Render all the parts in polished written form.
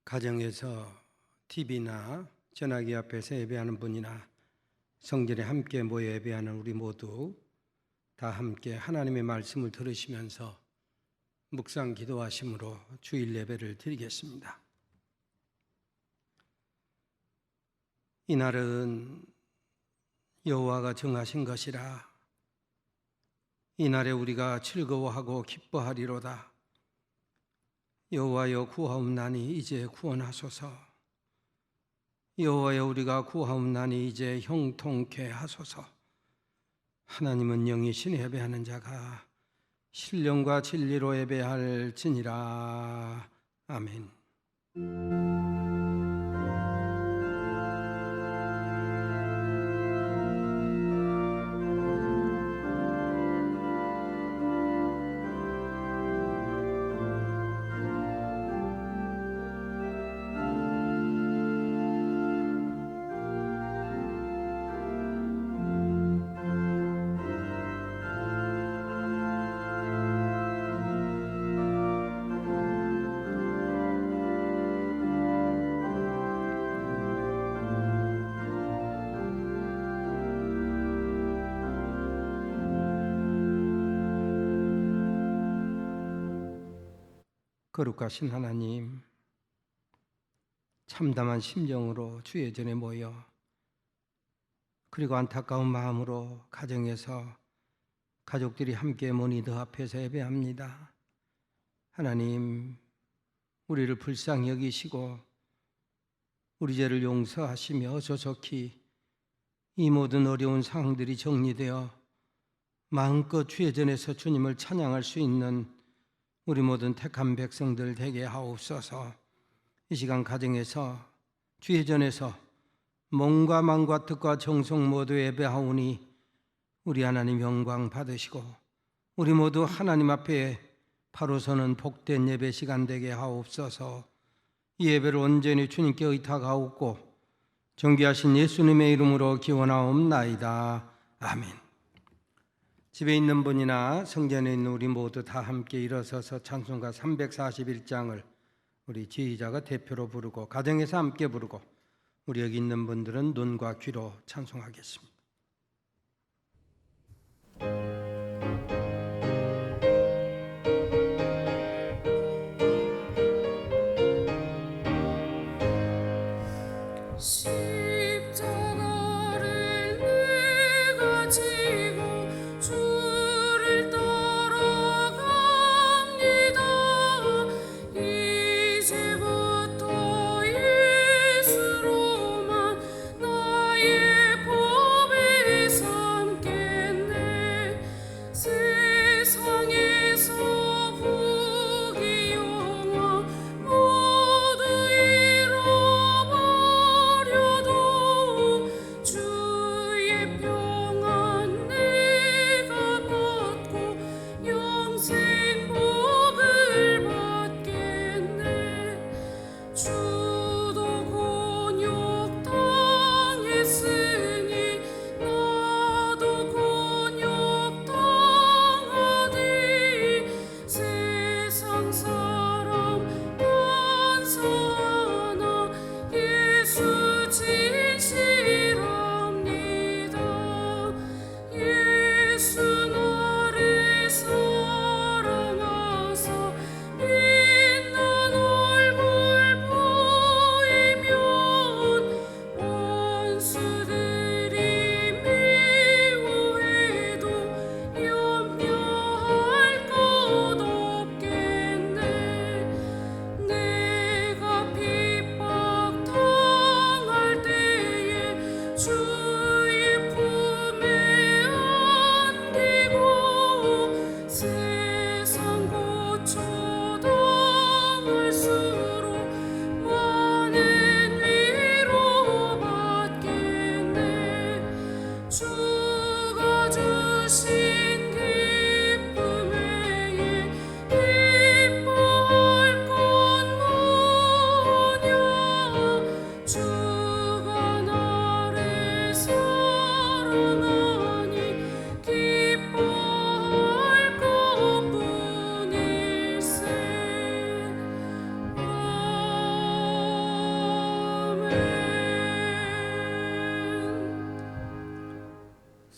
가정에서 TV나 전화기 앞에서 예배하는 분이나 성전에 함께 모여 예배하는 우리 모두 다 함께 하나님의 말씀을 들으시면서 묵상 기도하심으로 주일 예배를 드리겠습니다. 이날은 여호와가 정하신 것이라 이날에 우리가 즐거워하고 기뻐하리로다. 여호와여 구하옵나니 이제 구원하소서. 여호와여 우리가 구하옵나니 이제 형통케 하소서. 하나님은 영이신 예배하는 자가 신령과 진리로 예배할지니라. 아멘. 거룩하신 하나님, 참담한 심정으로 주의 전에 모여 그리고 안타까운 마음으로 가정에서 가족들이 함께 모니터 앞에서 예배합니다. 하나님, 우리를 불쌍히 여기시고 우리 죄를 용서하시며 조속히 이 모든 어려운 상황들이 정리되어 마음껏 주의 전에서 주님을 찬양할 수 있는 우리 모든 택한 백성들 되게 하옵소서. 이 시간 가정에서 주의 전에서 몸과 마음과 뜻과 정성 모두 예배하오니 우리 하나님 영광 받으시고 우리 모두 하나님 앞에 바로 서는 복된 예배 시간 되게 하옵소서. 이 예배를 온전히 주님께 의탁하옵고 존귀하신 예수님의 이름으로 기원하옵나이다. 아멘. 집에 있는 분이나 성전에 있는 우리 모두 다 함께 일어서서 찬송가 341장을 우리 지휘자가 대표로 부르고 가정에서 함께 부르고 우리 여기 있는 분들은 눈과 귀로 찬송하겠습니다. 이제부터 예수로만 나의 법에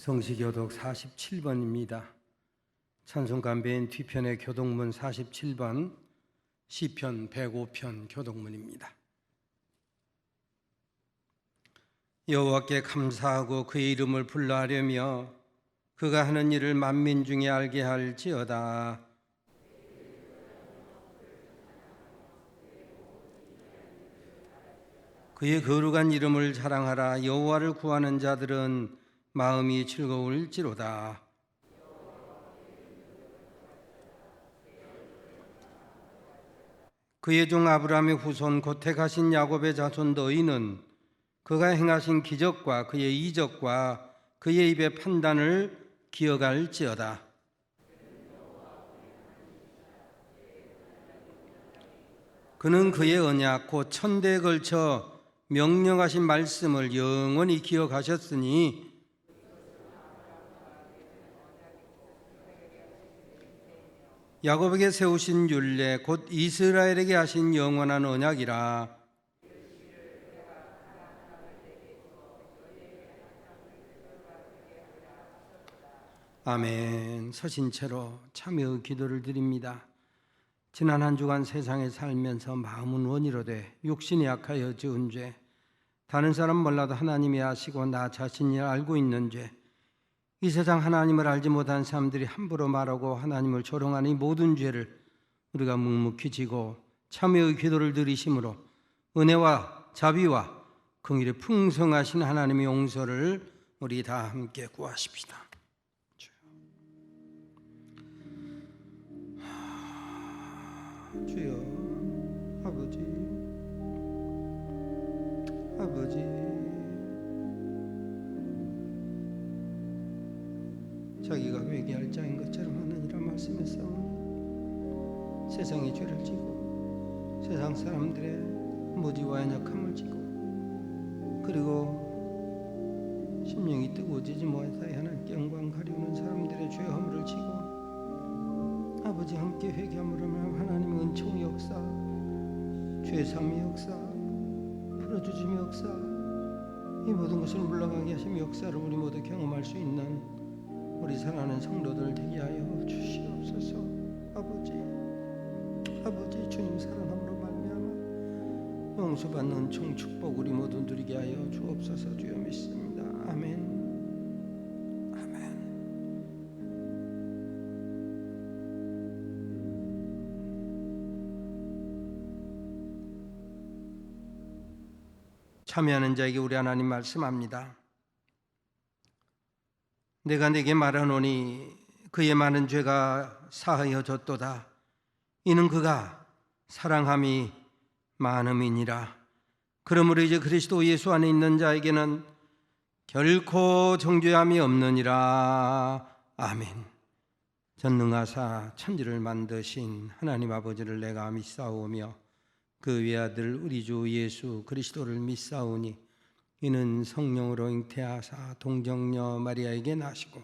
성시교독 47번입니다. 찬송가 맨 뒤편의 교독문 47번, 시편 105편 교독문입니다. 여호와께 감사하고 그의 이름을 불러하려며 그가 하는 일을 만민 중에 알게 할지어다. 그의 거룩한 이름을 자랑하라. 여호와를 구하는 자들은 마음이 즐거울지로다. 그의 종 아브라함의 후손 곧 택하신 야곱의 자손 너희는 그가 행하신 기적과 그의 이적과 그의 입의 판단을 기억할지어다. 그는 그의 언약 곧 천대에 걸쳐 명령하신 말씀을 영원히 기억하셨으니 야곱에게 세우신 율례 곧 이스라엘에게 하신 영원한 언약이라. 아멘. 서신 채로 참여의 기도를 드립니다. 지난 한 주간 세상에 살면서 마음은 원이로 돼 육신이 약하여 지은 죄, 다른 사람 몰라도 하나님이 아시고 나 자신이 알고 있는 죄, 이 세상 하나님을 알지 못한 사람들이 함부로 말하고 하나님을 조롱하는 이 모든 죄를 우리가 묵묵히 지고 참여의 기도를 드리심으로 은혜와 자비와 긍휼이 풍성하신 하나님의 용서를 우리 다 함께 구하십시다. 주여, 아버지, 자기가 회개할 자인 것처럼 하느니라 말씀했사오니 세상의 죄를 지고 세상 사람들의 무지와 연약함을 지고 그리고 심령이 뜨거워지지 못하여 하나님께 영광 가리우는 사람들의 죄 허물을 지고 아버지 함께 회개함으로 하나님의 은총의 역사, 죄사함의 역사, 풀어주심의 역사, 이 모든 것을 물러가게 하심 역사를 우리 모두 경험할 수 있는 우리 사랑하는 성도들 되게 하여 주시옵소서. 아버지 주님 사랑함으로 말미암아 용서받는 은총 축복 우리 모두 누리게 하여 주옵소서. 주여 믿습니다. 아멘. 참여하는 자에게 우리 하나님 말씀합니다. 내가 네게 말하노니 그의 많은 죄가 사하여졌도다. 이는 그가 사랑함이 많음이니라. 그러므로 이제 그리스도 예수 안에 있는 자에게는 결코 정죄함이 없느니라. 아멘. 전능하사 천지를 만드신 하나님 아버지를 내가 믿사오며 그 외아들 우리 주 예수 그리스도를 믿사오니 이는 성령으로 잉태하사 동정녀 마리아에게 나시고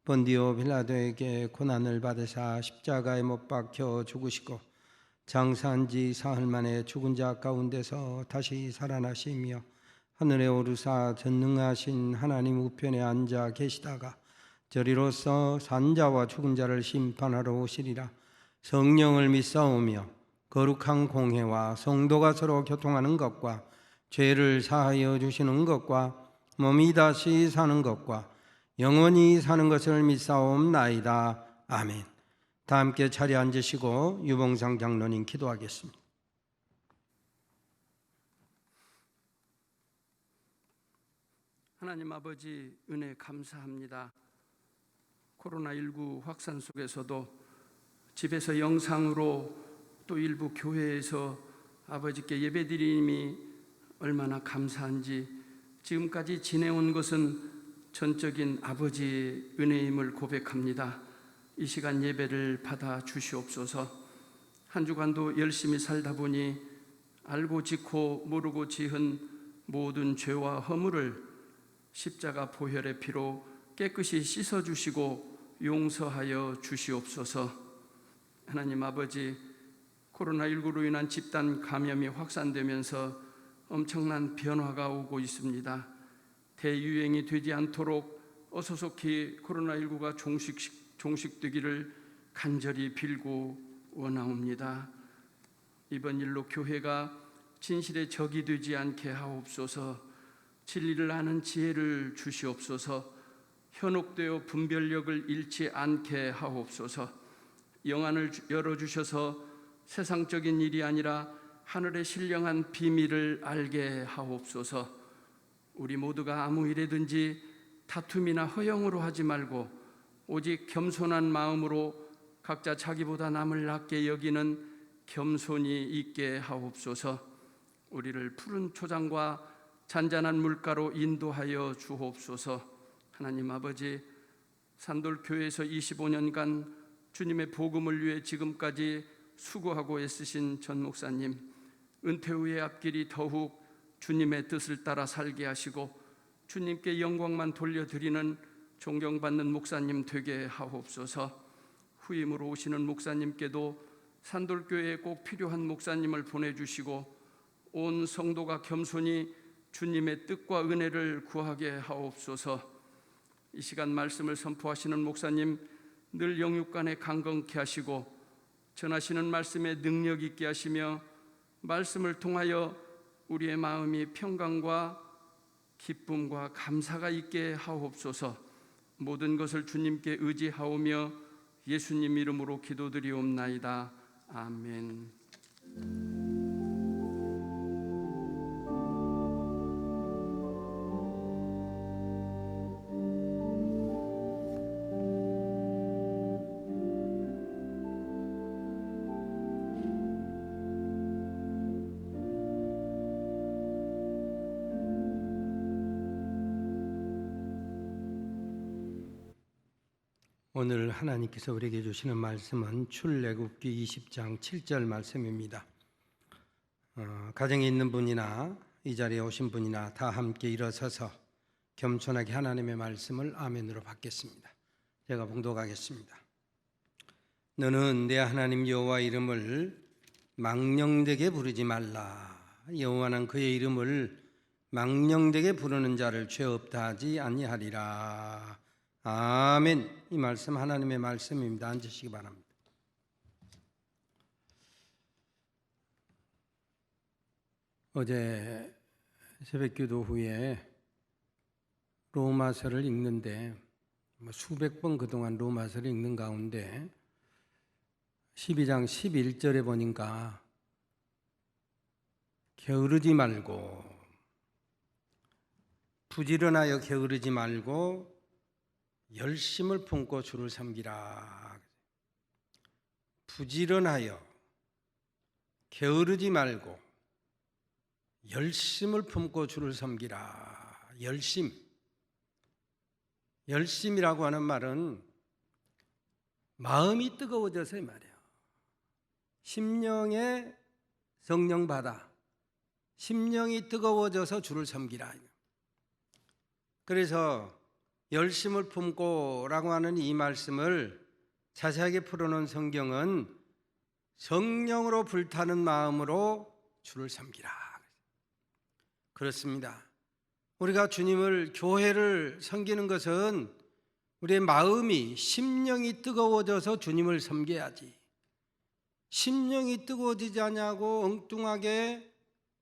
본디오 빌라도에게 고난을 받으사 십자가에 못 박혀 죽으시고 장사한 지 사흘 만에 죽은 자 가운데서 다시 살아나시며 하늘에 오르사 전능하신 하나님 우편에 앉아 계시다가 저리로서 산자와 죽은 자를 심판하러 오시리라. 성령을 믿사오며 거룩한 공회와 성도가 서로 교통하는 것과 죄를 사하여 주시는 것과 몸이 다시 사는 것과 영원히 사는 것을 믿사옵나이다. 아멘. 다 함께 자리에 앉으시고 유봉상 장로님 기도하겠습니다. 하나님 아버지 은혜 감사합니다. 코로나19 확산 속에서도 집에서 영상으로 또 일부 교회에서 아버지께 예배드림이 얼마나 감사한지 지금까지 지내온 것은 전적인 아버지의 은혜임을 고백합니다. 이 시간 예배를 받아 주시옵소서. 한 주간도 열심히 살다 보니 알고 짓고 모르고 지은 모든 죄와 허물을 십자가 보혈의 피로 깨끗이 씻어주시고 용서하여 주시옵소서. 하나님 아버지, 코로나19로 인한 집단 감염이 확산되면서 엄청난 변화가 오고 있습니다. 대유행이 되지 않도록 어서 속히 코로나19가 종식되기를 간절히 빌고 원하옵니다. 이번 일로 교회가 진실의 적이 되지 않게 하옵소서. 진리를 아는 지혜를 주시옵소서. 현혹되어 분별력을 잃지 않게 하옵소서. 영안을 열어주셔서 세상적인 일이 아니라 하늘의 신령한 비밀을 알게 하옵소서. 우리 모두가 아무 일에든지 다툼이나 허영으로 하지 말고 오직 겸손한 마음으로 각자 자기보다 남을 낮게 여기는 겸손이 있게 하옵소서. 우리를 푸른 초장과 잔잔한 물가로 인도하여 주옵소서. 하나님 아버지, 산돌교회에서 25년간 주님의 복음을 위해 지금까지 수고하고 애쓰신 전 목사님, 은퇴 후의 앞길이 더욱 주님의 뜻을 따라 살게 하시고 주님께 영광만 돌려드리는 존경받는 목사님 되게 하옵소서. 후임으로 오시는 목사님께도 산돌교회에 꼭 필요한 목사님을 보내주시고 온 성도가 겸손히 주님의 뜻과 은혜를 구하게 하옵소서. 이 시간 말씀을 선포하시는 목사님 늘 영육간에 강건케 하시고 전하시는 말씀에 능력 있게 하시며 말씀을 통하여 우리의 마음이 평강과 기쁨과 감사가 있게 하옵소서. 모든 것을 주님께 의지하오며 예수님 이름으로 기도드리옵나이다. 아멘. 오늘 하나님께서 우리에게 주시는 말씀은 출애굽기 20장 7절 말씀입니다. 가정에 있는 분이나 이 자리에 오신 분이나 다 함께 일어서서 겸손하게 하나님의 말씀을 아멘으로 받겠습니다. 제가 봉독하겠습니다. 너는 내 하나님 여호와 이름을 망령되게 부르지 말라. 여호와는 그의 이름을 망령되게 부르는 자를 죄 없다 하지 아니하리라. 아멘. 이 말씀 하나님의 말씀입니다. 앉으시기 바랍니다. 어제 새벽기도 후에 로마서를 읽는데 수백 번 그동안 로마서를 읽는 가운데 12장 11절에 보니까 게으르지 말고 부지런하여 게으르지 말고 열심을 품고 주를 섬기라. 부지런하여 게으르지 말고 열심을 품고 주를 섬기라. 열심이라고 하는 말은 마음이 뜨거워져서 이 말이에요. 심령에 성령 받아 심령이 뜨거워져서 주를 섬기라. 그래서 열심을 품고라고 하는 이 말씀을 자세하게 풀어놓은 성경은 성령으로 불타는 마음으로 주를 섬기라. 그렇습니다. 우리가 주님을 교회를 섬기는 것은 우리의 마음이 심령이 뜨거워져서 주님을 섬겨야지. 심령이 뜨거워지지 않냐고 엉뚱하게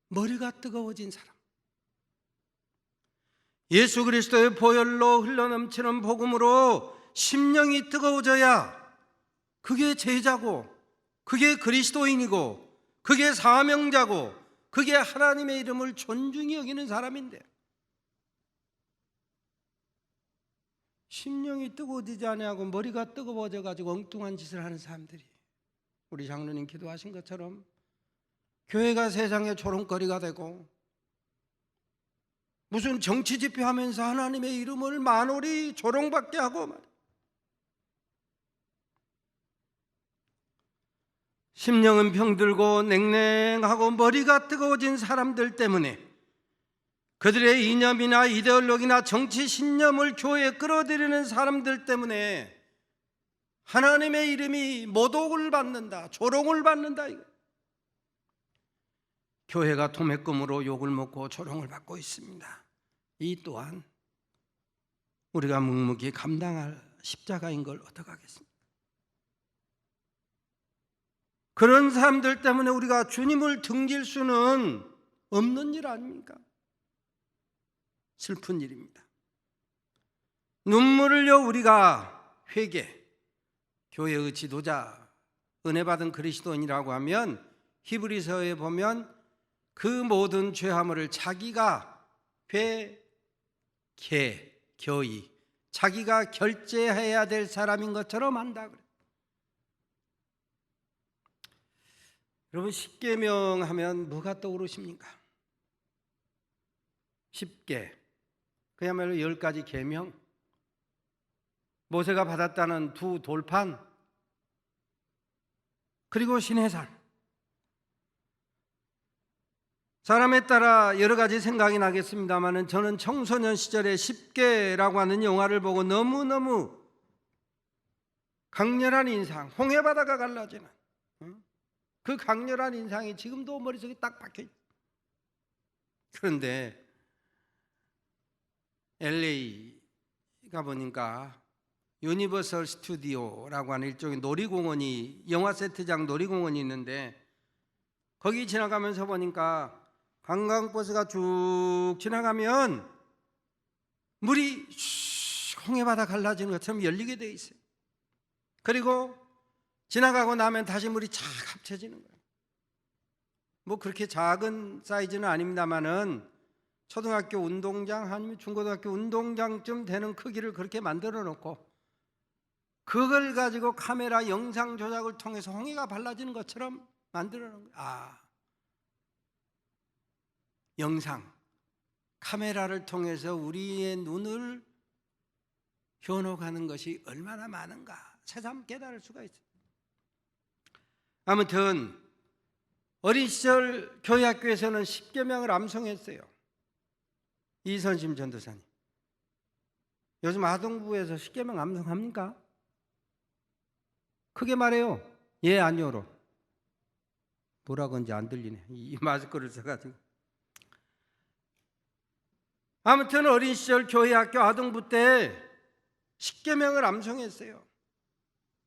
머리가 뜨거워진 사람, 예수 그리스도의 보혈로 흘러넘치는 복음으로 심령이 뜨거워져야 그게 제자고 그게 그리스도인이고 그게 사명자고 그게 하나님의 이름을 존중히 여기는 사람인데, 심령이 뜨거워지지 않냐고 머리가 뜨거워져 가지고 엉뚱한 짓을 하는 사람들이, 우리 장로님 기도하신 것처럼 교회가 세상의 조롱거리가 되고 무슨 정치 집회하면서 하나님의 이름을 만홀히 조롱받게 하고 말이야. 심령은 병들고 냉랭하고 머리가 뜨거워진 사람들 때문에 그들의 이념이나 이데올로기나 정치 신념을 교회에 끌어들이는 사람들 때문에 하나님의 이름이 모독을 받는다, 조롱을 받는다. 이거. 교회가 도매금으로 욕을 먹고 조롱을 받고 있습니다. 이 또한 우리가 묵묵히 감당할 십자가인 걸 어떡하겠습니까? 그런 사람들 때문에 우리가 주님을 등질 수는 없는 일 아닙니까? 슬픈 일입니다. 눈물을 흘려 우리가 회개, 교회의 지도자, 은혜 받은 그리스도인이라고 하면 히브리서에 보면 그 모든 죄화물을 자기가 겨이 자기가 결제해야 될 사람인 것처럼 한다 그래요. 여러분, 십계명 하면 뭐가 떠오르십니까? 10계, 그야말로 10가지 계명, 모세가 받았다는 2 돌판, 그리고 신의 삶. 사람에 따라 여러 가지 생각이 나겠습니다만 저는 청소년 시절에 10계라고 하는 영화를 보고 너무너무 강렬한 인상, 홍해바다가 갈라지는 그 강렬한 인상이 지금도 머릿속에 딱 박혀있어요. 그런데 LA 가보니까 유니버설 스튜디오라고 하는 일종의 놀이공원이, 영화 세트장 놀이공원이 있는데 거기 지나가면서 보니까 관광버스가 쭉 지나가면 물이 홍해바다 갈라지는 것처럼 열리게 되어 있어요. 그리고 지나가고 나면 다시 물이 착 합쳐지는 거예요. 뭐 그렇게 작은 사이즈는 아닙니다만은 초등학교 운동장 아니면 중고등학교 운동장쯤 되는 크기를 그렇게 만들어 놓고 그걸 가지고 카메라 영상 조작을 통해서 홍해가 발라지는 것처럼 만들어 놓은 거예요. 영상, 카메라를 통해서 우리의 눈을 현혹하는 것이 얼마나 많은가 새삼 깨달을 수가 있어요. 아무튼 어린 시절 교회학교에서는 십계명을 암송했어요. 이선심 전도사님, 요즘 아동부에서 십계명 암송합니까? 크게 말해요. 예, 아니요로. 뭐라고 하는지 안 들리네, 이 마스크를 써가지고. 아무튼 어린 시절 교회학교 아동부 때 십계명을 암송했어요.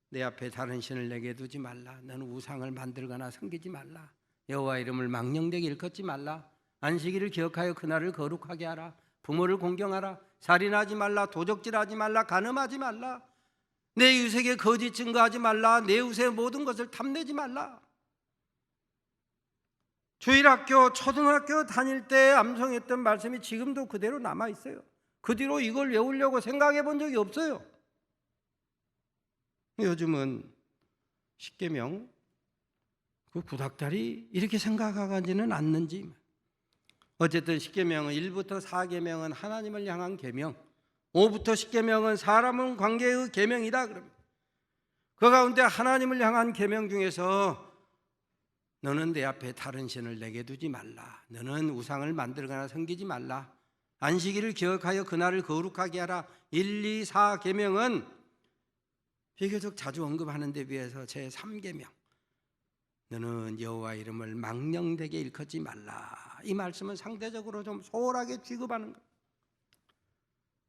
내 앞에 다른 신을 내게 두지 말라. 너는 우상을 만들거나 섬기지 말라. 여호와 이름을 망령되게 일컫지 말라. 안식일을 기억하여 그날을 거룩하게 하라. 부모를 공경하라. 살인하지 말라. 도적질하지 말라. 간음하지 말라. 내 이웃에게 거짓 증거하지 말라. 내 이웃의 모든 것을 탐내지 말라. 주일학교, 초등학교 다닐 때 암송했던 말씀이 지금도 그대로 남아있어요. 그 뒤로 이걸 외우려고 생각해 본 적이 없어요. 요즘은 십계명 그 구닥다리 이렇게 생각하지는 않는지, 어쨌든 십계명은 1부터 4계명은 하나님을 향한 계명, 5부터 10계명은 사람은 관계의 계명이다 그럽니다. 그 가운데 하나님을 향한 계명 중에서 너는 내 앞에 다른 신을 내게 두지 말라. 너는 우상을 만들거나 섬기지 말라. 안식일을 기억하여 그날을 거룩하게 하라. 1, 2, 4계명은 비교적 자주 언급하는 데 비해서 제3계명, 너는 여호와 이름을 망령되게 일컫지 말라. 이 말씀은 상대적으로 좀 소홀하게 취급하는 것.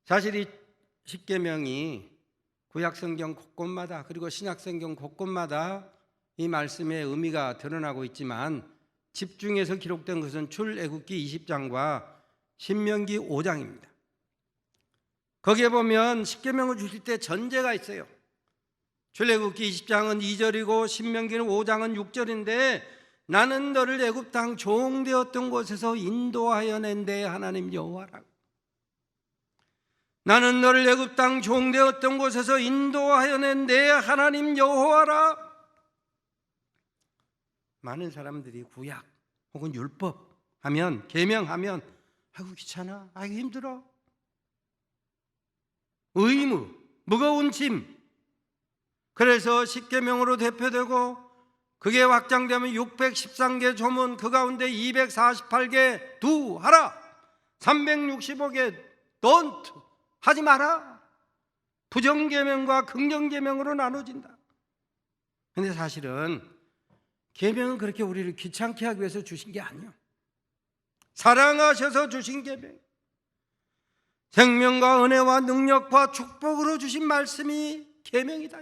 사실 이 십계명이 구약성경 곳곳마다 그리고 신약성경 곳곳마다 이 말씀의 의미가 드러나고 있지만 집중해서 기록된 것은 출애굽기 20장과 신명기 5장입니다. 거기에 보면 십계명을 주실 때 전제가 있어요. 출애굽기 20장은 2절이고 신명기는 5장은 6절인데 나는 너를 애굽 땅 종되었던 곳에서 인도하여 낸 내 하나님 여호와라. 나는 너를 애굽 땅 종되었던 곳에서 인도하여 낸 내 하나님 여호와라. 많은 사람들이 구약 혹은 율법 하면, 계명하면 아이고 귀찮아, 아이고 힘들어, 의무, 무거운 짐, 그래서 십계명으로 대표되고 그게 확장되면 613개 조문, 그 가운데 248개 do 하라, 365개 don't 하지 마라, 부정계명과 긍정계명으로 나눠진다. 그런데 사실은 계명은 그렇게 우리를 귀찮게 하기 위해서 주신 게 아니에요. 사랑하셔서 주신 계명. 생명과 은혜와 능력과 축복으로 주신 말씀이 계명이다.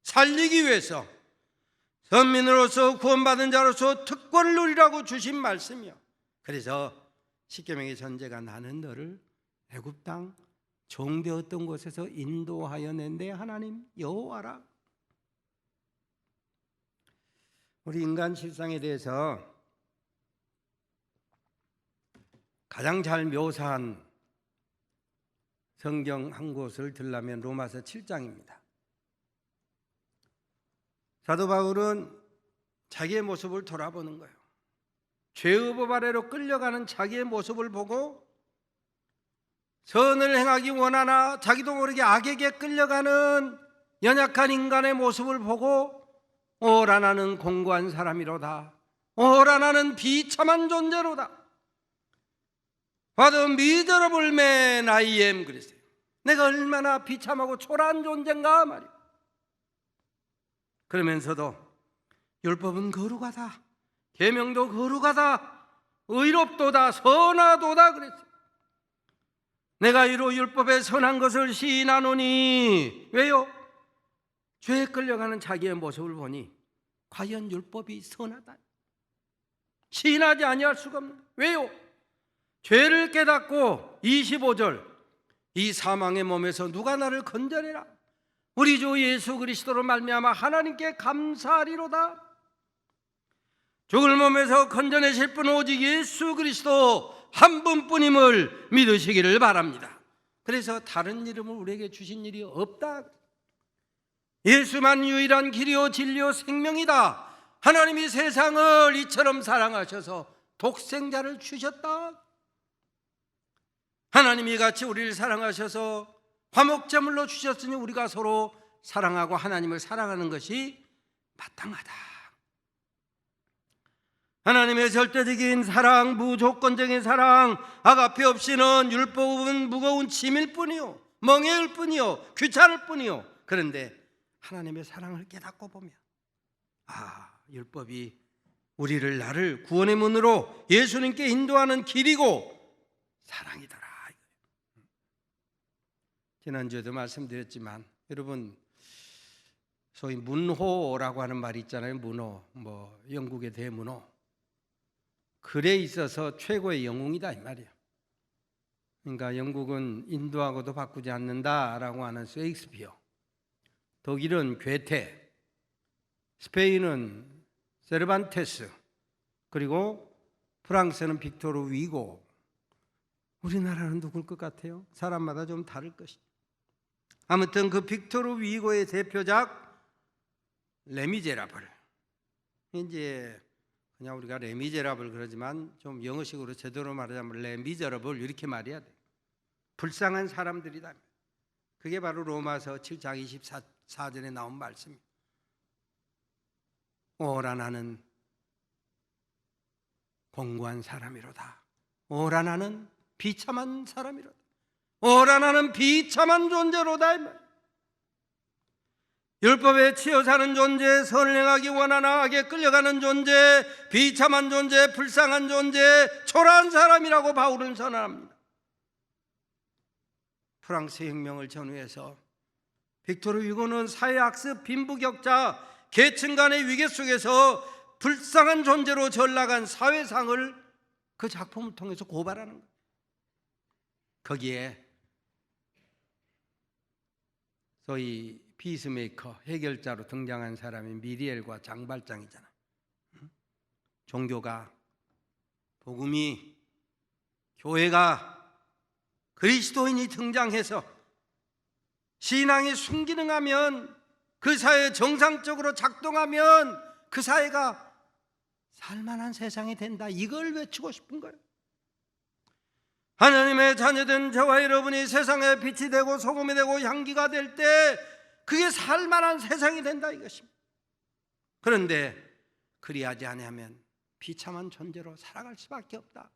살리기 위해서 선민으로서 구원받은 자로서 특권을 누리라고 주신 말씀이요. 그래서 십계명의 전제가 나는 너를 애굽 땅 종되었던 곳에서 인도하여 낸 내 하나님 여호와라. 우리 인간 실상에 대해서 가장 잘 묘사한 성경 한 곳을 들라면 로마서 7장입니다. 사도 바울은 자기의 모습을 돌아보는 거예요. 죄의 법 아래로 끌려가는 자기의 모습을 보고 선을 행하기 원하나 자기도 모르게 악에게 끌려가는 연약한 인간의 모습을 보고 오라 나는 공고한 사람이로다. 오라 나는 비참한 존재로다. What a miserable man I am. 그랬어요. 내가 얼마나 비참하고 초라한 존재인가 말이에요. 그러면서도 율법은 거룩하다. 계명도 거룩하다. 의롭도다. 선하도다 그랬어요. 내가 이로 율법에 선한 것을 시인하노니 왜요? 죄에 끌려가는 자기의 모습을 보니 과연 율법이 선하다. 시인하지 아니할 수가 없는 거예요. 왜요? 죄를 깨닫고 25절 이 사망의 몸에서 누가 나를 건져내라. 우리 주 예수 그리스도로 말미암아 하나님께 감사하리로다. 죽을 몸에서 건져내실 분은 오직 예수 그리스도 한 분뿐임을 믿으시기를 바랍니다. 그래서 다른 이름을 우리에게 주신 일이 없다. 예수만 유일한 길이요 진리요 생명이다. 하나님이 세상을 이처럼 사랑하셔서 독생자를 주셨다. 하나님이 같이 우리를 사랑하셔서 화목제물로 주셨으니 우리가 서로 사랑하고 하나님을 사랑하는 것이 마땅하다. 하나님의 절대적인 사랑, 무조건적인 사랑, 아가페 없이는 율법은 무거운 짐일 뿐이요, 멍해일 뿐이요, 귀찮을 뿐이요. 그런데 하나님의 사랑을 깨닫고 보면 율법이 우리를 나를 구원의 문으로 예수님께 인도하는 길이고 사랑이더라. 지난주에도 말씀드렸지만 여러분 소위 문호라고 하는 말이 있잖아요. 문호, 영국의 대문호. 글에 있어서 최고의 영웅이다 이 말이에요. 그러니까 영국은 인도하고도 바꾸지 않는다라고 하는 셰익스피어, 독일은 괴테, 스페인은 세르반테스, 그리고 프랑스는 빅토르 위고. 우리나라는 누굴 것 같아요? 사람마다 좀 다를 것이죠. 아무튼 그 빅토르 위고의 대표작 레미제라블. 이제 그냥 우리가 레미제라블 그러지만 좀 영어식으로 제대로 말하자면 레미저러블 이렇게 말해야 돼. 불쌍한 사람들이다. 그게 바로 로마서 7장 24절에 나온 말씀입니다. 오라 나는 공고한 사람이로다. 오라 나는 비참한 사람이로다. 오라 나는 비참한 존재로다. 율법에 치여 사는 존재, 선을 행하기 원하나 악에 끌려가는 존재, 비참한 존재, 불쌍한 존재, 초라한 사람이라고 바울은 선언합니다. 프랑스 혁명을 전후해서 빅토르 위고는 사회학습, 빈부격차, 계층 간의 위계 속에서 불쌍한 존재로 전락한 사회상을 그 작품을 통해서 고발하는 거예요. 거기에 소위 피스메이커, 해결자로 등장한 사람이 미리엘과 장발장이잖아. 종교가, 복음이, 교회가, 그리스도인이 등장해서 신앙이 순기능하면, 그 사회 정상적으로 작동하면 그 사회가 살만한 세상이 된다. 이걸 외치고 싶은 거예요. 하나님의 자녀된 저와 여러분이 세상에 빛이 되고 소금이 되고 향기가 될 때 그게 살만한 세상이 된다 이것입니다. 그런데 그리하지 아니하면 비참한 존재로 살아갈 수밖에 없다.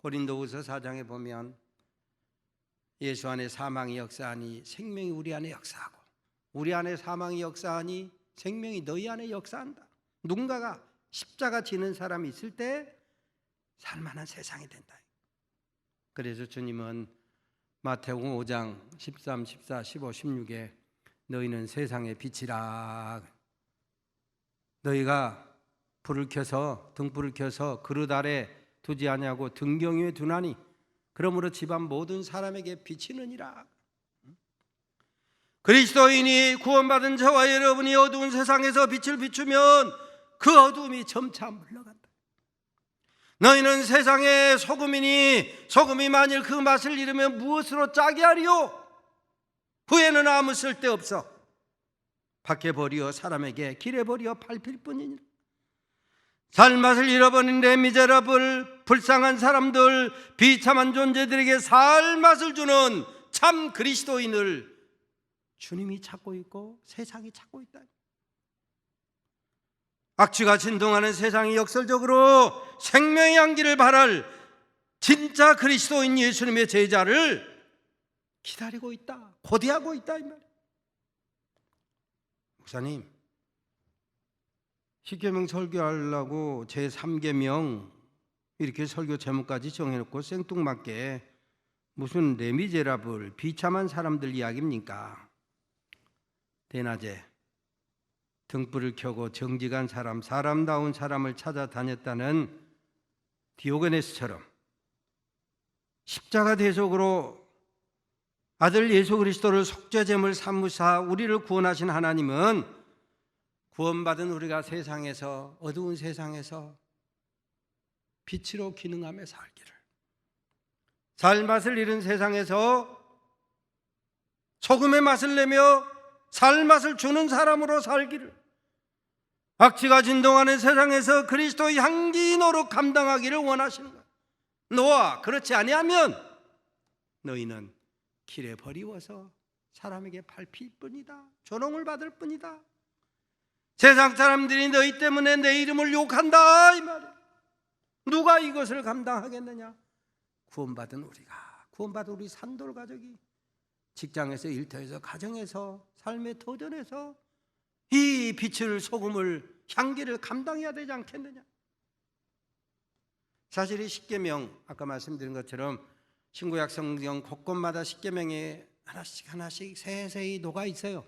고린도후서 4장에 보면 예수 안에 사망이 역사하니 생명이 우리 안에 역사하고 우리 안에 사망이 역사하니 생명이 너희 안에 역사한다. 누군가가 십자가 지는 사람이 있을 때 살만한 세상이 된다. 그래서 주님은 마태복음 5장 13, 14, 15, 16에 너희는 세상의 빛이라. 너희가 등불을 켜서 그릇 아래 두지 아니하고 등경 위에 두나니 그러므로 집안 모든 사람에게 비치느니라. 그리스도인이 구원받은 저와 여러분이 어두운 세상에서 빛을 비추면 그 어두움이 점차 물러간다. 너희는 세상의 소금이니 소금이 만일 그 맛을 잃으면 무엇으로 짜게 하리요? 후에는 아무 쓸데없어 밖에 버리어 사람에게 길에 버리어 밟힐 뿐이니라. 살맛을 잃어버린 레미제라블, 불쌍한 사람들, 비참한 존재들에게 살맛을 주는 참 그리스도인을 주님이 찾고 있고 세상이 찾고 있다. 악취가 진동하는 세상이 역설적으로 생명의 향기를 발할 진짜 그리스도인 예수님의 제자를 기다리고 있다, 고대하고 있다 이 말이에요. 목사님, 십계명 설교하려고 제3계명 이렇게 설교 제목까지 정해놓고 생뚱맞게 무슨 레미제라블, 비참한 사람들 이야기입니까? 대낮에 등불을 켜고 정직한 사람, 사람다운 사람을 찾아다녔다는 디오게네스처럼 십자가 대속으로 아들 예수 그리스도를 속죄제물 삼으사 우리를 구원하신 하나님은 구원받은 우리가 세상에서, 어두운 세상에서 빛으로 기능하며 살기를, 살맛을 잃은 세상에서 소금의 맛을 내며 살맛을 주는 사람으로 살기를, 악취가 진동하는 세상에서 그리스도의 향기 노릇 감당하기를 원하시는 거야. 너와 그렇지 아니하면 너희는 길에 버리워서 사람에게 밟힐 뿐이다, 조롱을 받을 뿐이다. 세상 사람들이 너희 때문에 내 이름을 욕한다 이 말이야. 누가 이것을 감당하겠느냐? 구원받은 우리가, 구원받은 우리 산돌 가족이 직장에서, 일터에서, 가정에서, 삶의 도전에서 이 빛을, 소금을, 향기를 감당해야 되지 않겠느냐? 사실 이 십계명, 아까 말씀드린 것처럼 신구약 성경 곳곳마다 십계명이 하나씩 세세히 녹아 있어요.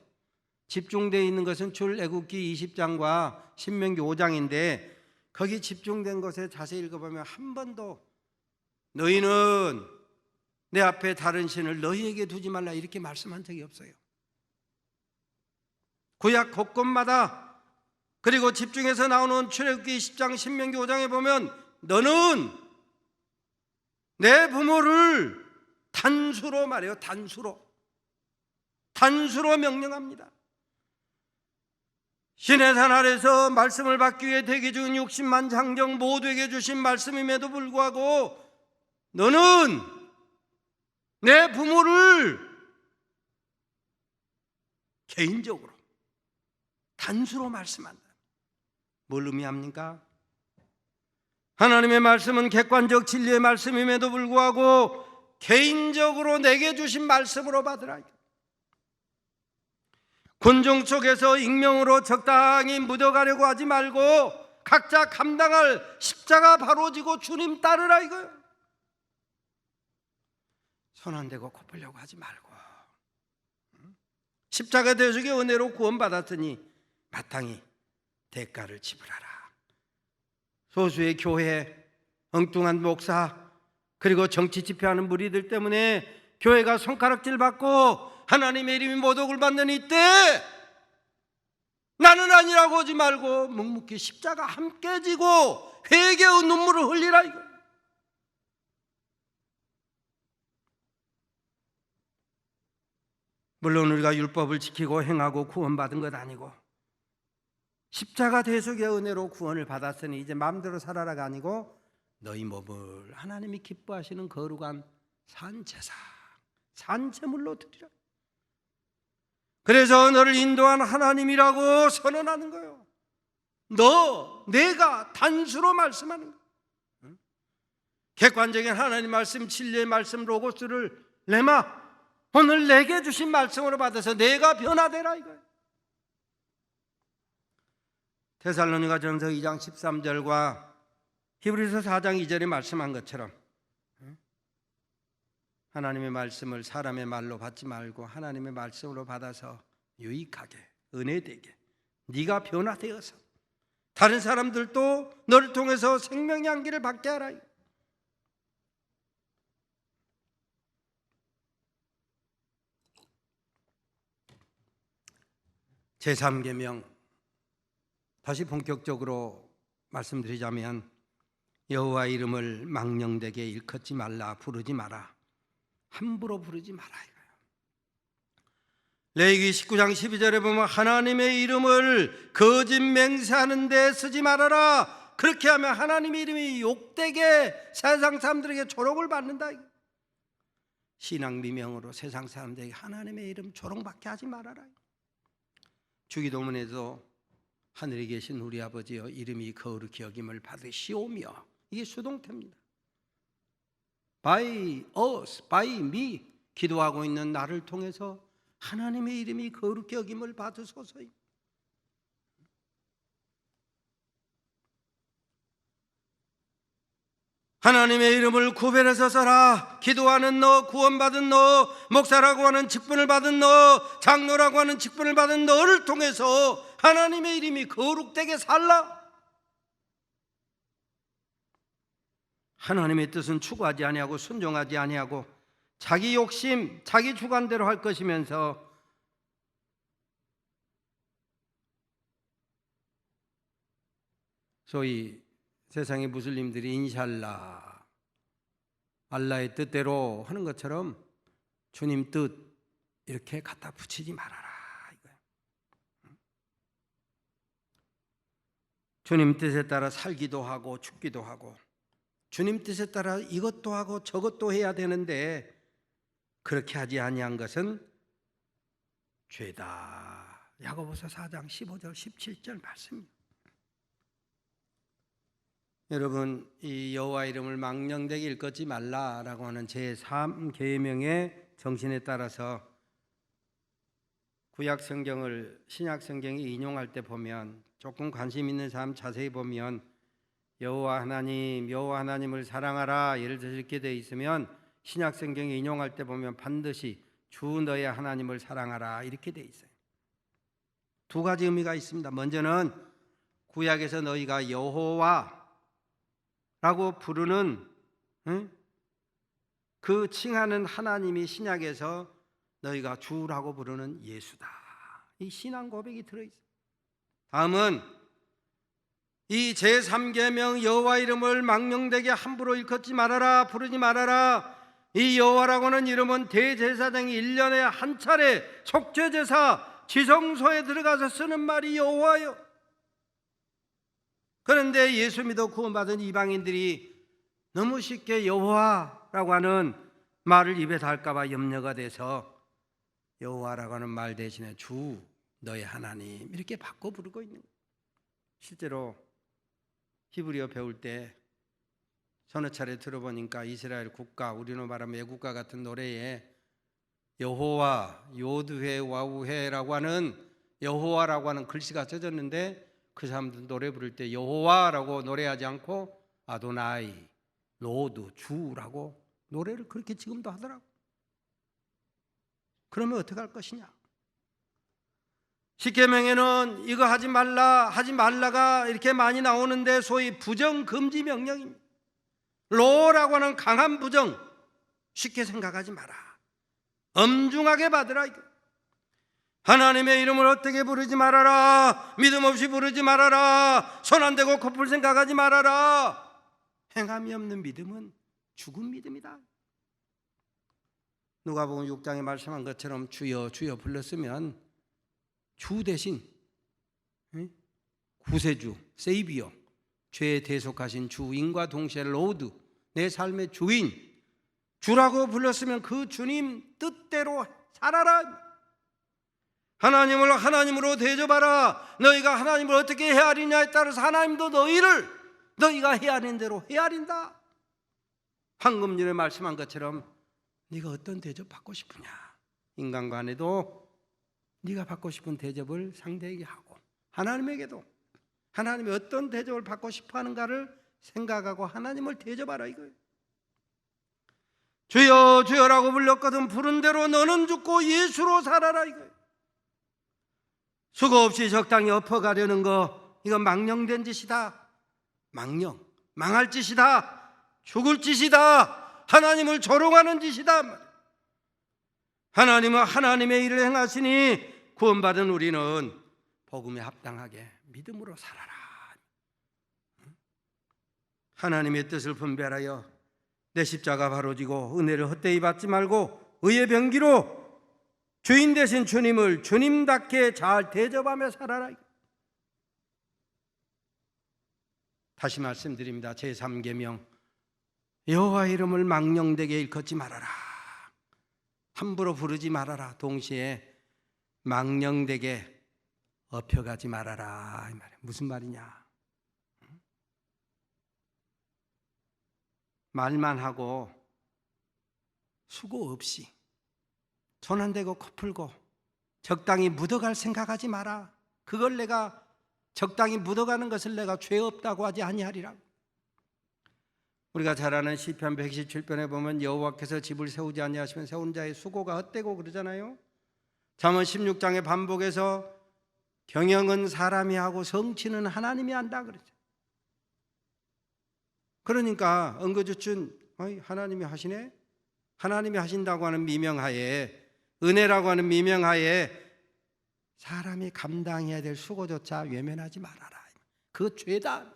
집중되어 있는 것은 출애굽기 20장과 신명기 5장인데 거기 집중된 것에 자세히 읽어보면 한 번도 너희는 내 앞에 다른 신을 너희에게 두지 말라 이렇게 말씀한 적이 없어요. 구약 곳곳마다, 그리고 집중해서 나오는 출애굽기 20장, 신명기 5장에 보면 너는 내 부모를 단수로 말해요. 단수로 명령합니다. 신의 산 아래서 말씀을 받기 위해 대기 중 60만 장정 모두에게 주신 말씀임에도 불구하고 너는 내 부모를 개인적으로 단수로 말씀한다. 뭘 의미합니까? 하나님의 말씀은 객관적 진리의 말씀임에도 불구하고 개인적으로 내게 주신 말씀으로 받으라. 군중 속에서 익명으로 적당히 묻어가려고 하지 말고 각자 감당할 십자가 바로 지고 주님 따르라 이거예요. 손 안 대고 코 풀려고 하지 말고 십자가 대속의 은혜로 구원받았으니 마땅히 대가를 지불하라. 소수의 교회, 엉뚱한 목사, 그리고 정치 집회하는 무리들 때문에 교회가 손가락질 받고 하나님의 이름이 모독을 받는 이때 나는 아니라고 하지 말고 묵묵히 십자가 함께 지고 회개의 눈물을 흘리라 이거. 물론 우리가 율법을 지키고 행하고 구원받은 것 아니고 십자가 대속의 은혜로 구원을 받았으니 이제 마음대로 살아라가 아니고 너희 몸을 하나님이 기뻐하시는 거룩한 산제사, 산제물로 드리라. 그래서 너를 인도한 하나님이라고 선언하는 거예요. 내가 단수로 말씀하는 거예요. 객관적인 하나님 말씀, 진리의 말씀, 로고스를 레마, 오늘 내게 주신 말씀으로 받아서 내가 변화되라 이거예요. 데살로니가 전서 2장 13절과 히브리서 4장 2절에 말씀한 것처럼 하나님의 말씀을 사람의 말로 받지 말고 하나님의 말씀으로 받아서 유익하게, 은혜되게 네가 변화되어서 다른 사람들도 너를 통해서 생명의 향기를 받게 하라. 제3계명 다시 본격적으로 말씀드리자면 여호와 이름을 망령되게 일컫지 말라, 부르지 마라. 함부로 부르지 마라 이거예요. 레위기 19장 12절에 보면 하나님의 이름을 거짓 맹세하는 데 쓰지 말아라. 그렇게 하면 하나님의 이름이 욕되게 세상 사람들에게 조롱을 받는다. 신앙 미명으로 세상 사람들에게 하나님의 이름 조롱받게 하지 말아라. 주기도문에도 하늘에 계신 우리 아버지여 이름이 거룩히 여김을 받으시오며, 이게 수동태입니다. By us, by me, 기도하고 있는 나를 통해서 하나님의 이름이 거룩히 여김을 받으소서. 하나님의 이름을 구별해서 써라. 기도하는 너, 구원받은 너, 목사라고 하는 직분을 받은 너, 장로라고 하는 직분을 받은 너를 통해서 하나님의 이름이 거룩되게 살라. 하나님의 뜻은 추구하지 아니하고 순종하지 아니하고 자기 욕심, 자기 주관대로 할 것이면서 소위 세상의 무슬림들이 인샬라, 알라의 뜻대로 하는 것처럼 주님 뜻 이렇게 갖다 붙이지 말아라 이거예요. 주님 뜻에 따라 살기도 하고 죽기도 하고 주님 뜻에 따라 이것도 하고 저것도 해야 되는데 그렇게 하지 아니한 것은 죄다. 야고보서 4장 15절 17절 말씀입니다. 여러분, 이 여호와 이름을 망령되게 일컫지 말라라고 하는 제3계명의 정신에 따라서 구약 성경을 신약 성경에 인용할 때 보면, 조금 관심 있는 사람 자세히 보면 여호와 하나님을 사랑하라 예를 들어 이렇게 되어 있으면, 신약 성경에 인용할 때 보면 반드시 주 너의 하나님을 사랑하라 이렇게 되어 있어요. 두 가지 의미가 있습니다. 먼저는 구약에서 너희가 여호와라고 부르는 그 칭하는 하나님이 신약에서 너희가 주라고 부르는 예수다. 이 신앙 고백이 들어있어요. 다음은 이 제3계명 여호와 이름을 망령되게 함부로 일컫지 말아라, 부르지 말아라. 이 여호와라고 하는 이름은 대제사장이 1년에 한 차례 속죄제사 지성소에 들어가서 쓰는 말이 여호와요. 그런데 예수 믿어 구원받은 이방인들이 너무 쉽게 여호와라고 하는 말을 입에 달까 봐 염려가 돼서 여호와라고 하는 말 대신에 주 너의 하나님 이렇게 바꿔 부르고 있는 거예요. 실제로 히브리어 배울 때 서너 차례 들어보니까 이스라엘 국가, 우리로 말하면 애국가 같은 노래에 여호와, 요드회, 와우회라고 하는 여호와라고 하는 글씨가 써졌는데 그 사람들 노래 부를 때 여호와라고 노래하지 않고 아도나이, 로드, 주라고 노래를 그렇게 지금도 하더라고. 그러면 어떻게 할 것이냐? 십계명에는 이거 하지 말라가 이렇게 많이 나오는데 소위 부정 금지 명령입니다. 로라고 하는 강한 부정, 쉽게 생각하지 마라. 엄중하게 받으라. 하나님의 이름을 어떻게 부르지 말아라. 믿음 없이 부르지 말아라. 손 안 대고 코풀 생각하지 말아라. 행함이 없는 믿음은 죽은 믿음이다. 누가복음 6장에 말씀한 것처럼 주여 주여 불렀으면 주 대신 구세주, 세이비어, 죄에 대속하신 주인과 동시에 로드, 내 삶의 주인, 주라고 불렀으면 그 주님 뜻대로 살아라. 하나님을 하나님으로 대접하라. 너희가 하나님을 어떻게 헤아리냐에 따라서 하나님도 너희가 헤아리는 대로 헤아린다. 방금 전에 말씀한 것처럼 네가 어떤 대접 받고 싶으냐, 인간 간에도 네가 받고 싶은 대접을 상대에게 하고 하나님에게도 하나님이 어떤 대접을 받고 싶어 하는가를 생각하고 하나님을 대접하라 이거예요. 주여 주여라고 불렀거든 부른 대로 너는 죽고 예수로 살아라 이거예요. 수고 없이 적당히 엎어가려는 거 이건 망령된 짓이다. 망할 짓이다. 죽을 짓이다. 하나님을 조롱하는 짓이다. 하나님은 하나님의 일을 행하시니 구원받은 우리는 복음에 합당하게 믿음으로 살아라. 하나님의 뜻을 분별하여 내 십자가 바로 지고 은혜를 헛되이 받지 말고 의의 병기로 주인 되신 주님을 주님답게 잘 대접하며 살아라. 다시 말씀드립니다. 제3계명 여호와의 이름을 망령되게 일컫지 말아라. 함부로 부르지 말아라. 동시에 망령되게 엎혀가지 말아라. 이 말이에요. 무슨 말이냐? 말만 하고 수고 없이 손 안 대고 코 풀고 적당히 묻어갈 생각하지 마라. 그걸 내가 적당히 묻어가는 것을 내가 죄 없다고 하지 아니하리라. 우리가 잘 아는 시편 117편에 보면 여호와께서 집을 세우지 아니하시면 세운 자의 수고가 헛되고 그러잖아요. 잠언 16장의 반복에서 경영은 사람이 하고 성취는 하나님이 한다 그러죠. 그러니까 은거주춘 하나님이 하시네. 하나님이 하신다고 하는 미명하에 은혜라고 하는 미명하에 사람이 감당해야 될 수고조차 외면하지 말아라. 그거 죄다.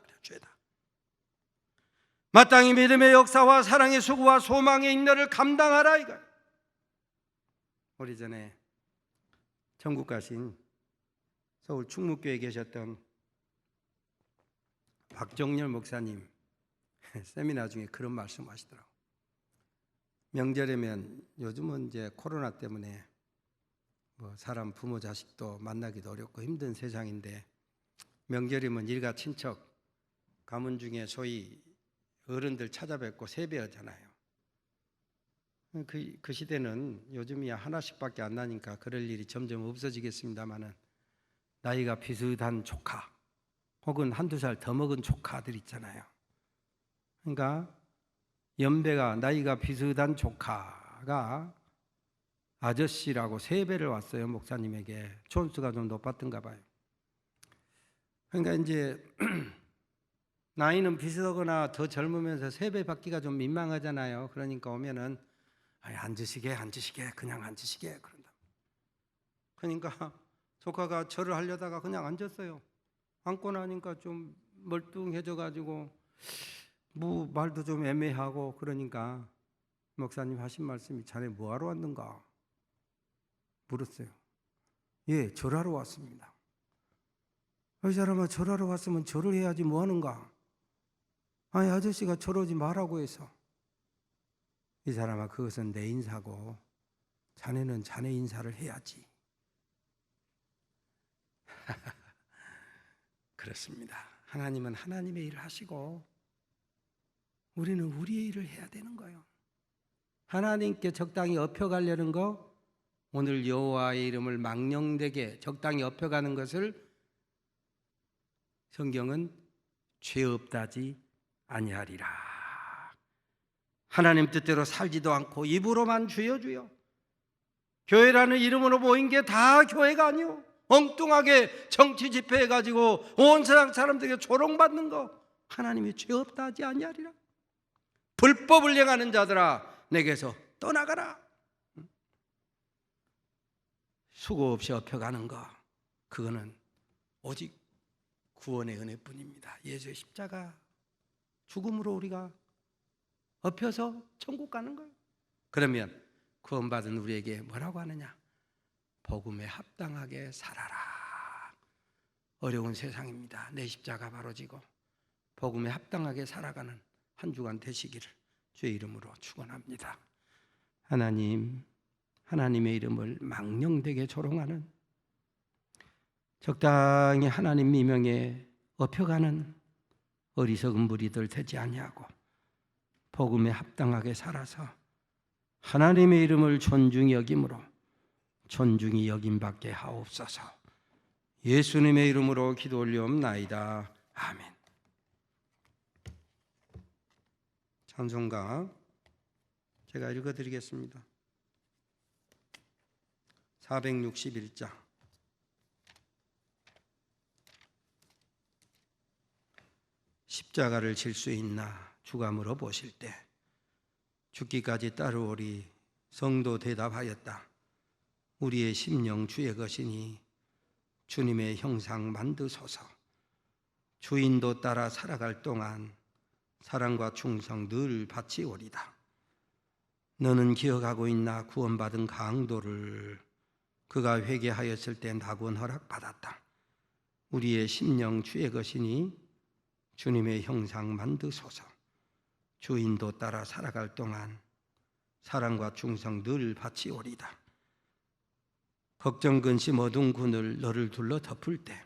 마땅히 믿음의 역사와 사랑의 수고와 소망의 인내를 감당하라 이거. 오래전에 전국 가신 서울 충무교에 계셨던 박정렬 목사님 세미나 중에 그런 말씀하시더라고요. 명절이면 요즘은 이제 코로나 때문에 사람 부모 자식도 만나기도 어렵고 힘든 세상인데 명절이면 일가 친척 가문 중에 소위 어른들 찾아뵙고 세배하잖아요. 그 시대는 요즘이야 하나씩밖에 안 나니까 그럴 일이 점점 없어지겠습니다마는 나이가 비슷한 조카 혹은 한두 살 더 먹은 조카들 있잖아요. 그러니까 연배가 나이가 비슷한 조카가 아저씨라고 세배를 왔어요. 목사님에게. 촌수가 좀 높았던가 봐요. 그러니까 이제 나이는 비슷하거나 더 젊으면서 세배 받기가 좀 민망하잖아요. 그러니까 오면은 앉으시게 그냥 앉으시게 그런다. 그러니까 조카가 절을 하려다가 그냥 앉았어요. 앉고 나니까 좀 멀뚱해져 가지고 말도 좀 애매하고 그러니까 목사님 하신 말씀이 자네 뭐하러 왔는가 물었어요. 예, 절하러 왔습니다. 이 사람아 절하러 왔으면 절을 해야지 뭐하는가. 아저씨가 저러지 말라고 해서. 이 사람아 그것은 내 인사고 자네는 자네 인사를 해야지. 그렇습니다. 하나님은 하나님의 일을 하시고 우리는 우리의 일을 해야 되는 거예요. 하나님께 적당히 엎혀가려는 거, 오늘 여호와의 이름을 망령되게 적당히 엎혀가는 것을 성경은 죄 없다지 아니하리라. 하나님 뜻대로 살지도 않고 입으로만 주여 주여. 교회라는 이름으로 모인 게 다 교회가 아니오. 엉뚱하게 정치 집회해가지고 온 세상 사람들에게 조롱받는 거 하나님이 죄 없다 하지 아니하리라. 불법을 행하는 자들아 내게서 떠나가라. 수고 없이 엎혀가는 거 그거는 오직 구원의 은혜뿐입니다. 예수의 십자가 죽음으로 우리가 엎혀서 천국 가는 거예요. 그러면 구원받은 우리에게 뭐라고 하느냐? 복음에 합당하게 살아라. 어려운 세상입니다. 내 십자가 바로 지고 복음에 합당하게 살아가는 한 주간 되시기를 주의 이름으로 축원합니다. 하나님, 하나님의 이름을 망령되게 조롱하는 적당히 하나님 미명에 엎혀가는 어리석은 무리들 되지 아니하고 복음에 합당하게 살아서 하나님의 이름을 존중히 여김으로 존중이 여김받게 하옵소서. 예수님의 이름으로 기도 올리옵나이다. 아멘. 찬송가 제가 읽어드리겠습니다. 461장. 십자가를 질 수 있나 주가 물어보실 때 죽기까지 따르오리. 성도 대답하였다. 우리의 심령 주의 것이니 주님의 형상 만드소서. 주인도 따라 살아갈 동안 사랑과 충성 늘 바치오리다. 너는 기억하고 있나 구원받은 강도를 그가 회개하였을 때 낙원 허락받았다. 우리의 심령 주의 것이니 주님의 형상 만드소서. 주인도 따라 살아갈 동안 사랑과 충성 늘 바치오리다. 걱정 근심 어두운 군을 너를 둘러 덮을 때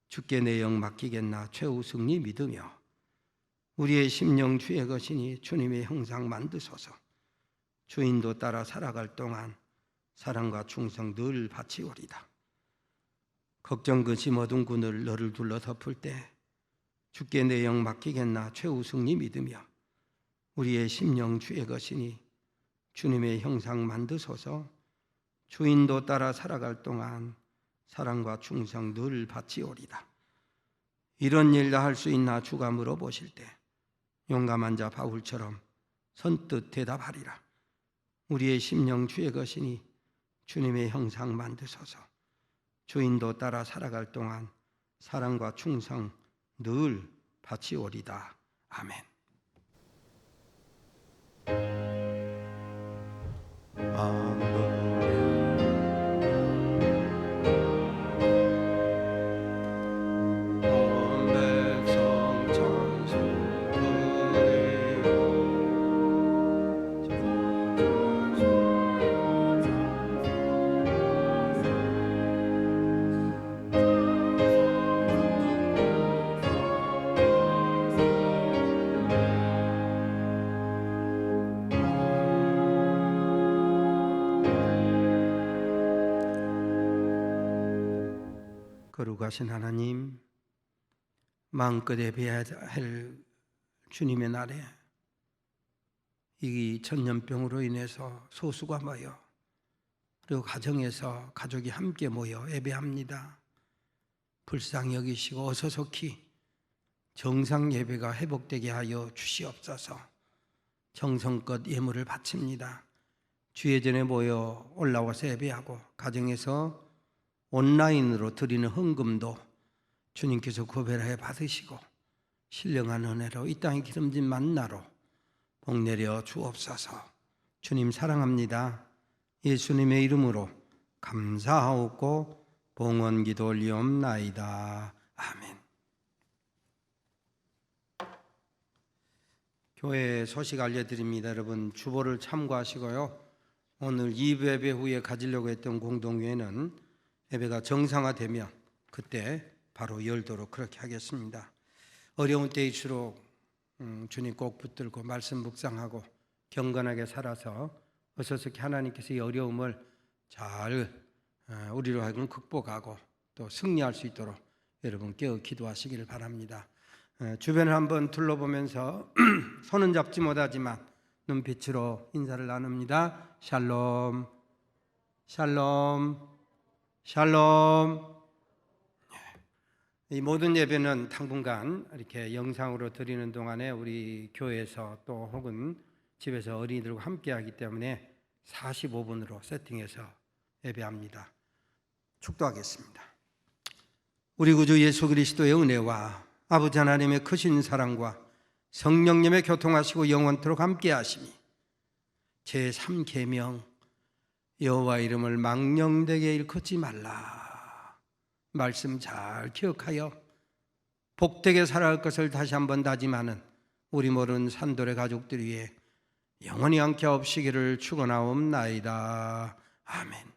주께 내 영 맡기겠나 최후 승리 믿으며 우리의 심령 주의 것이니 주님의 형상 만드소서. 주인도 따라 살아갈 동안 사랑과 충성 늘 바치오리다. 걱정 근심 어두운 군을 너를 둘러 덮을 때 주께 내 영 맡기겠나 최후 승리 믿으며 우리의 심령 주의 것이니 주님의 형상 만드소서. 주인도 따라 살아갈 동안 사랑과 충성 늘 바치오리다. 이런 일 다 할 수 있나 주가 물어보실 때 용감한 자 바울처럼 선뜻 대답하리라. 우리의 심령 주의 것이니 주님의 형상 만드소서. 주인도 따라 살아갈 동안 사랑과 충성 늘 바치오리다. 아멘. 거룩하신 하나님, 마음껏 예배해야 할 주님의 날에 이 전염병으로 인해서 소수가 모여 그리고 가정에서 가족이 함께 모여 예배합니다. 불쌍히 여기시고 어서 속히 정상 예배가 회복되게 하여 주시옵소서. 정성껏 예물을 바칩니다. 주의 전에 모여 올라와서 예배하고 가정에서 온라인으로 드리는 헌금도 주님께서 구별하여 받으시고 신령한 은혜로 이 땅의 기름진 만나로 복내려 주옵소서. 주님 사랑합니다. 예수님의 이름으로 감사하옵고 봉헌기도 올리옵나이다. 아멘. 교회 소식 알려드립니다. 여러분 주보를 참고하시고요. 오늘 2부 예배 후에 가지려고 했던 공동회는 예배가 정상화되면 그때 바로 열도록 그렇게 하겠습니다. 어려운 때일수록 주님 꼭 붙들고 말씀 묵상하고 경건하게 살아서 어서서히 하나님께서 이 어려움을 잘 우리로 하여금 극복하고 또 승리할 수 있도록 여러분 깨어 기도하시기를 바랍니다. 주변을 한번 둘러보면서 손은 잡지 못하지만 눈빛으로 인사를 나눕니다. 샬롬, 샬롬, 샬롬. 이 모든 예배는 당분간 이렇게 영상으로 드리는 동안에 우리 교회에서 또 혹은 집에서 어린이들과 함께 하기 때문에 45분으로 세팅해서 예배합니다. 축도하겠습니다. 우리 구주 예수 그리스도의 은혜와 아버지 하나님의 크신 사랑과 성령님의 교통하시고 영원토록 함께 하심이 제3계명 여호와 이름을 망령되게 일컫지 말라 말씀 잘 기억하여 복되게 살아갈 것을 다시 한번 다짐하는 우리 모든 산돌의 가족들 위해 영원히 함께 없시기를 축원하옵나이다. 아멘.